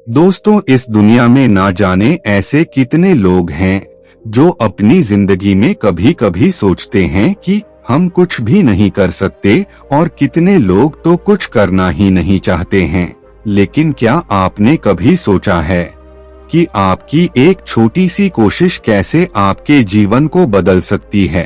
दोस्तों, इस दुनिया में ना जाने ऐसे कितने लोग हैं जो अपनी जिंदगी में कभी कभी सोचते हैं कि हम कुछ भी नहीं कर सकते, और कितने लोग तो कुछ करना ही नहीं चाहते हैं। लेकिन क्या आपने कभी सोचा है कि आपकी एक छोटी सी कोशिश कैसे आपके जीवन को बदल सकती है,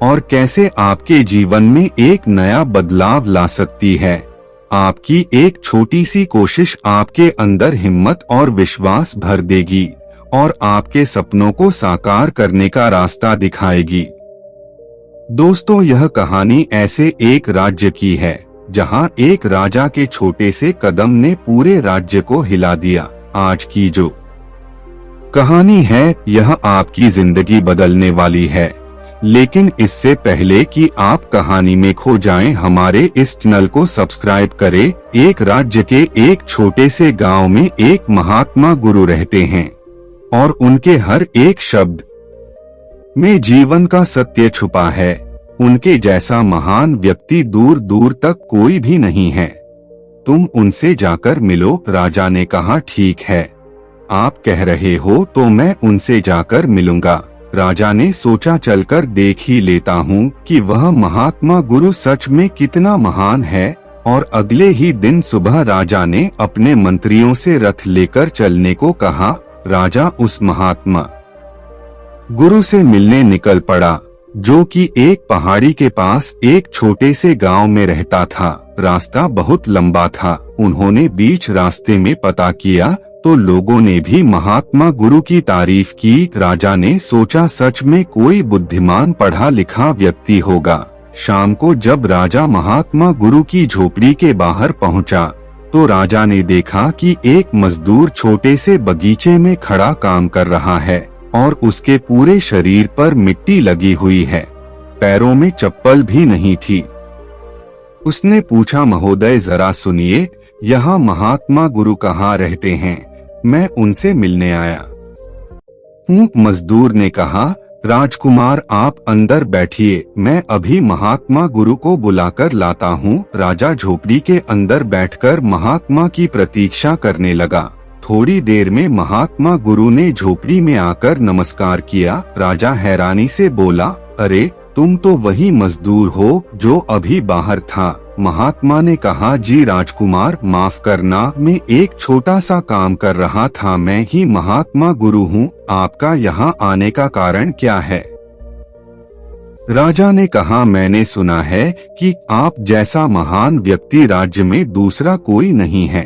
और कैसे आपके जीवन में एक नया बदलाव ला सकती है? आपकी एक छोटी सी कोशिश आपके अंदर हिम्मत और विश्वास भर देगी और आपके सपनों को साकार करने का रास्ता दिखाएगी। दोस्तों, यह कहानी ऐसे एक राज्य की है जहां एक राजा के छोटे से कदम ने पूरे राज्य को हिला दिया। आज की जो कहानी है, यह आपकी जिंदगी बदलने वाली है। लेकिन इससे पहले कि आप कहानी में खो जाएं, हमारे इस चैनल को सब्सक्राइब करें। एक राज्य के एक छोटे से गांव में एक महात्मा गुरु रहते हैं और उनके हर एक शब्द में जीवन का सत्य छुपा है। उनके जैसा महान व्यक्ति दूर दूर तक कोई भी नहीं है। तुम उनसे जाकर मिलो, राजा ने कहा। ठीक है, आप कह रहे हो तो मैं उनसे जाकर मिलूंगा। राजा ने सोचा, चलकर देख ही लेता हूँ कि वह महात्मा गुरु सच में कितना महान है। और अगले ही दिन सुबह राजा ने अपने मंत्रियों से रथ लेकर चलने को कहा। राजा उस महात्मा गुरु से मिलने निकल पड़ा, जो कि एक पहाड़ी के पास एक छोटे से गांव में रहता था। रास्ता बहुत लंबा था। उन्होंने बीच रास्ते में पता किया तो लोगों ने भी महात्मा गुरु की तारीफ की। राजा ने सोचा, सच में कोई बुद्धिमान पढ़ा लिखा व्यक्ति होगा। शाम को जब राजा महात्मा गुरु की झोपड़ी के बाहर पहुंचा, तो राजा ने देखा कि एक मजदूर छोटे से बगीचे में खड़ा काम कर रहा है और उसके पूरे शरीर पर मिट्टी लगी हुई है। पैरों में चप्पल भी नहीं थी। उसने पूछा, महोदय जरा सुनिए, यहाँ महात्मा गुरु कहाँ रहते हैं? मैं उनसे मिलने आया हूँ। मजदूर ने कहा, राजकुमार आप अंदर बैठिए, मैं अभी महात्मा गुरु को बुलाकर लाता हूँ। राजा झोपड़ी के अंदर बैठकर महात्मा की प्रतीक्षा करने लगा। थोड़ी देर में महात्मा गुरु ने झोपड़ी में आकर नमस्कार किया। राजा हैरानी से बोला, अरे तुम तो वही मजदूर हो जो अभी बाहर था। महात्मा ने कहा, जी राजकुमार, माफ करना, मैं एक छोटा सा काम कर रहा था। मैं ही महात्मा गुरु हूँ। आपका यहाँ आने का कारण क्या है? राजा ने कहा, मैंने सुना है कि आप जैसा महान व्यक्ति राज्य में दूसरा कोई नहीं है,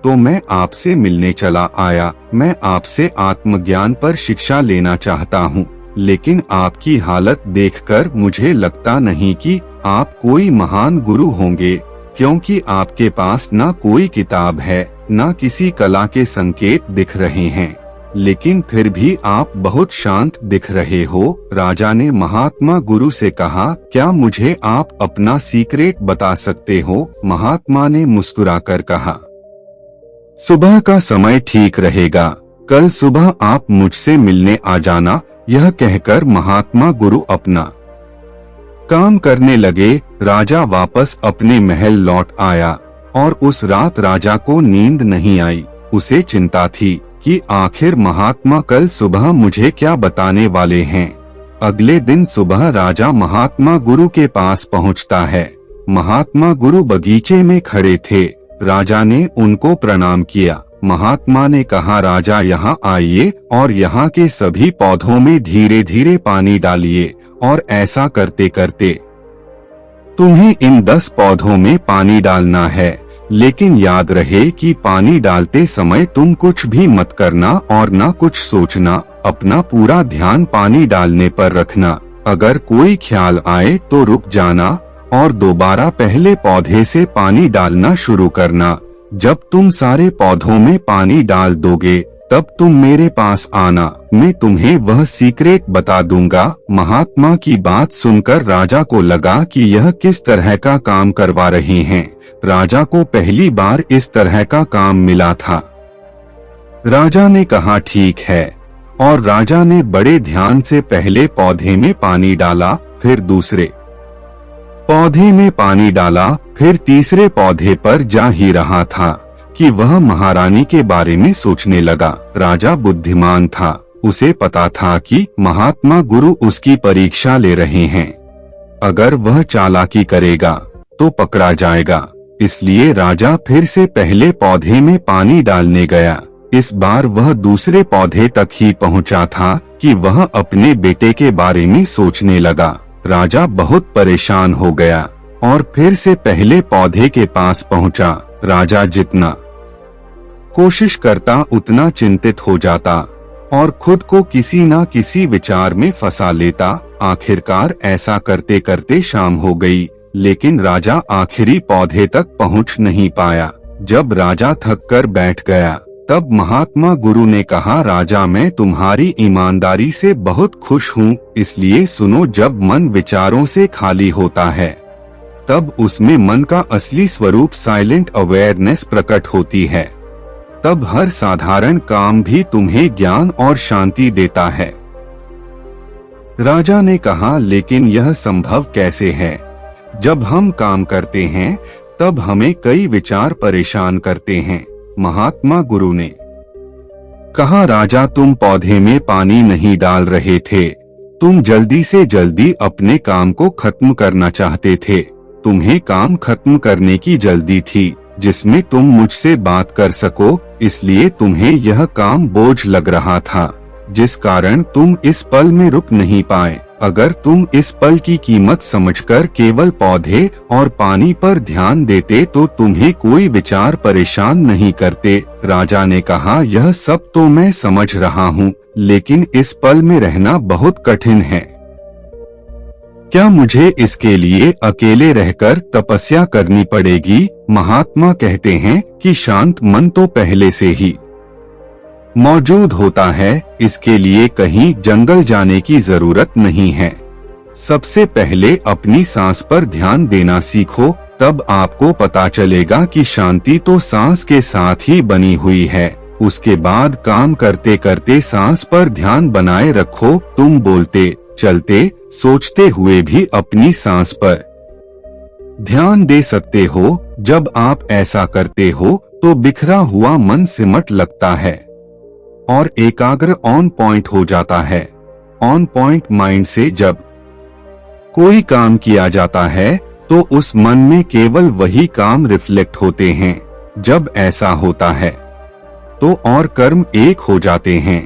तो मैं आपसे मिलने चला आया। मैं आपसे आत्मज्ञान पर शिक्षा लेना चाहता हूँ, लेकिन आपकी हालत देखकर मुझे लगता नहीं कि आप कोई महान गुरु होंगे, क्योंकि आपके पास ना कोई किताब है, ना किसी कला के संकेत दिख रहे हैं। लेकिन फिर भी आप बहुत शांत दिख रहे हो। राजा ने महात्मा गुरु से कहा, क्या मुझे आप अपना सीक्रेट बता सकते हो? महात्मा ने मुस्कुराकर कहा, सुबह का समय ठीक रहेगा, कल सुबह आप मुझसे मिलने आ जाना। यह कहकर महात्मा गुरु अपना काम करने लगे। राजा वापस अपने महल लौट आया और उस रात राजा को नींद नहीं आई। उसे चिंता थी कि आखिर महात्मा कल सुबह मुझे क्या बताने वाले हैं। अगले दिन सुबह राजा महात्मा गुरु के पास पहुंचता है। महात्मा गुरु बगीचे में खड़े थे। राजा ने उनको प्रणाम किया। महात्मा ने कहा, राजा यहाँ आइए और यहाँ के सभी पौधों में धीरे धीरे पानी डालिए, और ऐसा करते करते तुम्हें इन 10 पौधों में पानी डालना है। लेकिन याद रहे कि पानी डालते समय तुम कुछ भी मत करना और ना कुछ सोचना। अपना पूरा ध्यान पानी डालने पर रखना। अगर कोई ख्याल आए तो रुक जाना और दोबारा पहले पौधे से पानी डालना शुरू करना। जब तुम सारे पौधों में पानी डाल दोगे, तब तुम मेरे पास आना, मैं तुम्हें वह सीक्रेट बता दूंगा। महात्मा की बात सुनकर राजा को लगा कि यह किस तरह का काम करवा रहे हैं। राजा को पहली बार इस तरह का काम मिला था। राजा ने कहा, ठीक है, और राजा ने बड़े ध्यान से पहले पौधे में पानी डाला, फिर दूसरे पौधे में पानी डाला, फिर तीसरे पौधे पर जा ही रहा था कि वह महारानी के बारे में सोचने लगा। राजा बुद्धिमान था, उसे पता था कि महात्मा गुरु उसकी परीक्षा ले रहे हैं। अगर वह चालाकी करेगा तो पकड़ा जाएगा। इसलिए राजा फिर से पहले पौधे में पानी डालने गया। इस बार वह दूसरे पौधे तक ही पहुंचा था कि वह अपने बेटे के बारे में सोचने लगा। राजा बहुत परेशान हो गया और फिर से पहले पौधे के पास पहुंचा। राजा जितना कोशिश करता उतना चिंतित हो जाता और खुद को किसी न किसी विचार में फंसा लेता। आखिरकार ऐसा करते करते शाम हो गई, लेकिन राजा आखिरी पौधे तक पहुंच नहीं पाया। जब राजा थक कर बैठ गया तब महात्मा गुरु ने कहा, राजा मैं तुम्हारी ईमानदारी से बहुत खुश हूँ। इसलिए सुनो, जब मन विचारों से खाली होता है तब उसमें मन का असली स्वरूप साइलेंट अवेयरनेस प्रकट होती है। तब हर साधारण काम भी तुम्हें ज्ञान और शांति देता है। राजा ने कहा, लेकिन यह संभव कैसे है? जब हम काम करते हैं तब हमें कई विचार परेशान करते हैं। महात्मा गुरु ने कहा, राजा तुम पौधे में पानी नहीं डाल रहे थे, तुम जल्दी से जल्दी अपने काम को खत्म करना चाहते थे। तुम्हें काम खत्म करने की जल्दी थी जिसमें तुम मुझसे बात कर सको, इसलिए तुम्हें यह काम बोझ लग रहा था, जिस कारण तुम इस पल में रुक नहीं पाए। अगर तुम इस पल की कीमत समझकर केवल पौधे और पानी पर ध्यान देते तो तुम्हें कोई विचार परेशान नहीं करते। राजा ने कहा, यह सब तो मैं समझ रहा हूँ, लेकिन इस पल में रहना बहुत कठिन है। क्या मुझे इसके लिए अकेले रहकर तपस्या करनी पड़ेगी? महात्मा कहते हैं कि शांत मन तो पहले से ही मौजूद होता है, इसके लिए कहीं जंगल जाने की जरूरत नहीं है। सबसे पहले अपनी सांस पर ध्यान देना सीखो, तब आपको पता चलेगा कि शांति तो सांस के साथ ही बनी हुई है। उसके बाद काम करते करते सांस पर ध्यान बनाए रखो। तुम बोलते, चलते, सोचते हुए भी अपनी सांस पर ध्यान दे सकते हो। जब आप ऐसा करते हो तो बिखरा हुआ मन सिमट लगता है और एकाग्र ऑन पॉइंट हो जाता है। ऑन पॉइंट माइंड से जब कोई काम किया जाता है तो उस मन में केवल वही काम रिफ्लेक्ट होते हैं। जब ऐसा होता है तो और कर्म एक हो जाते हैं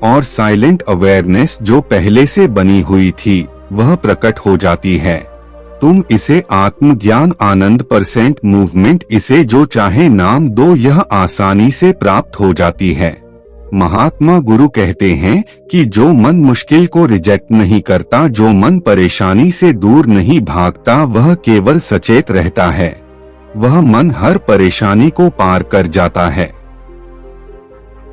और साइलेंट अवेयरनेस जो पहले से बनी हुई थी वह प्रकट हो जाती है। तुम इसे आत्मज्ञान आनंद % मूवमेंट, इसे जो चाहे नाम दो, यह आसानी से प्राप्त हो जाती है। महात्मा गुरु कहते हैं कि जो मन मुश्किल को रिजेक्ट नहीं करता, जो मन परेशानी से दूर नहीं भागता, वह केवल सचेत रहता है। वह मन हर परेशानी को पार कर जाता है।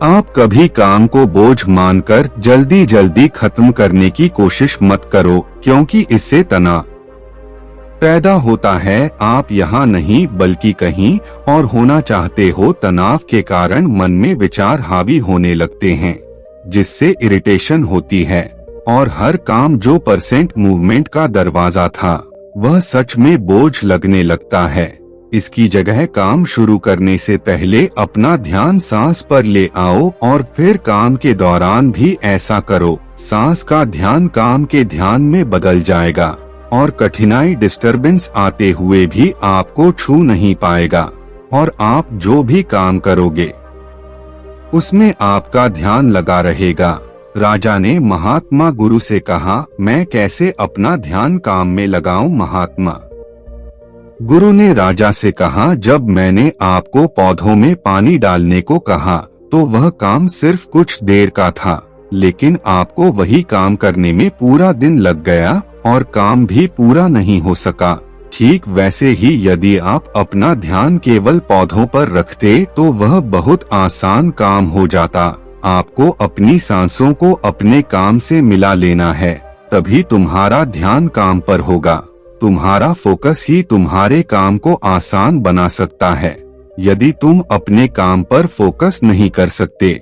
आप कभी काम को बोझ मानकर जल्दी जल्दी खत्म करने की कोशिश मत करो, क्योंकि इससे तनाव पैदा होता है। आप यहाँ नहीं बल्कि कहीं और होना चाहते हो। तनाव के कारण मन में विचार हावी होने लगते हैं, जिससे इरिटेशन होती है और हर काम जो % मूवमेंट का दरवाजा था वह सच में बोझ लगने लगता है। इसकी जगह काम शुरू करने से पहले अपना ध्यान सांस पर ले आओ और फिर काम के दौरान भी ऐसा करो। सांस का ध्यान काम के ध्यान में बदल जाएगा और कठिनाई डिस्टरबेंस आते हुए भी आपको छू नहीं पाएगा और आप जो भी काम करोगे उसमें आपका ध्यान लगा रहेगा। राजा ने महात्मा गुरु से कहा, मैं कैसे अपना ध्यान काम में लगाऊं? महात्मा गुरु ने राजा से कहा, जब मैंने आपको पौधों में पानी डालने को कहा तो वह काम सिर्फ कुछ देर का था, लेकिन आपको वही काम करने में पूरा दिन लग गया और काम भी पूरा नहीं हो सका। ठीक वैसे ही यदि आप अपना ध्यान केवल पौधों पर रखते तो वह बहुत आसान काम हो जाता। आपको अपनी सांसों को अपने काम से मिला लेना है, तभी तुम्हारा ध्यान काम पर होगा। तुम्हारा फोकस ही तुम्हारे काम को आसान बना सकता है। यदि तुम अपने काम पर फोकस नहीं कर सकते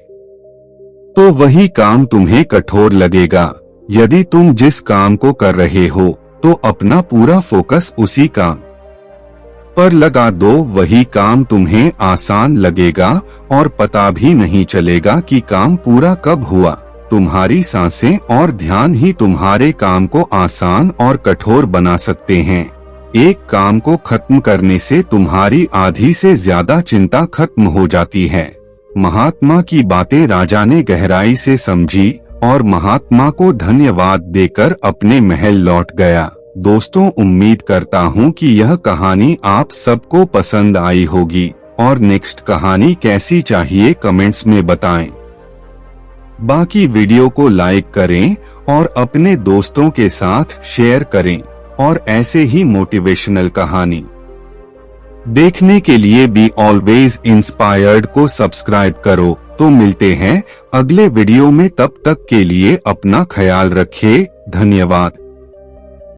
तो वही काम तुम्हें कठोर लगेगा। यदि तुम जिस काम को कर रहे हो तो अपना पूरा फोकस उसी काम पर लगा दो, वही काम तुम्हें आसान लगेगा और पता भी नहीं चलेगा कि काम पूरा कब हुआ। तुम्हारी सांसें और ध्यान ही तुम्हारे काम को आसान और कठोर बना सकते हैं। एक काम को खत्म करने से तुम्हारी आधी से ज्यादा चिंता खत्म हो जाती है। महात्मा की बातें राजा ने गहराई से समझी और महात्मा को धन्यवाद देकर अपने महल लौट गया। दोस्तों, उम्मीद करता हूँ कि यह कहानी आप सबको पसंद आई होगी और नेक्स्ट कहानी कैसी चाहिए कमेंट्स में बताएं। बाकी वीडियो को लाइक करें और अपने दोस्तों के साथ शेयर करें और ऐसे ही मोटिवेशनल कहानी देखने के लिए बी ऑलवेज इंस्पायर्ड को सब्सक्राइब करो। तो मिलते हैं अगले वीडियो में, तब तक के लिए अपना ख्याल रखिए। धन्यवाद।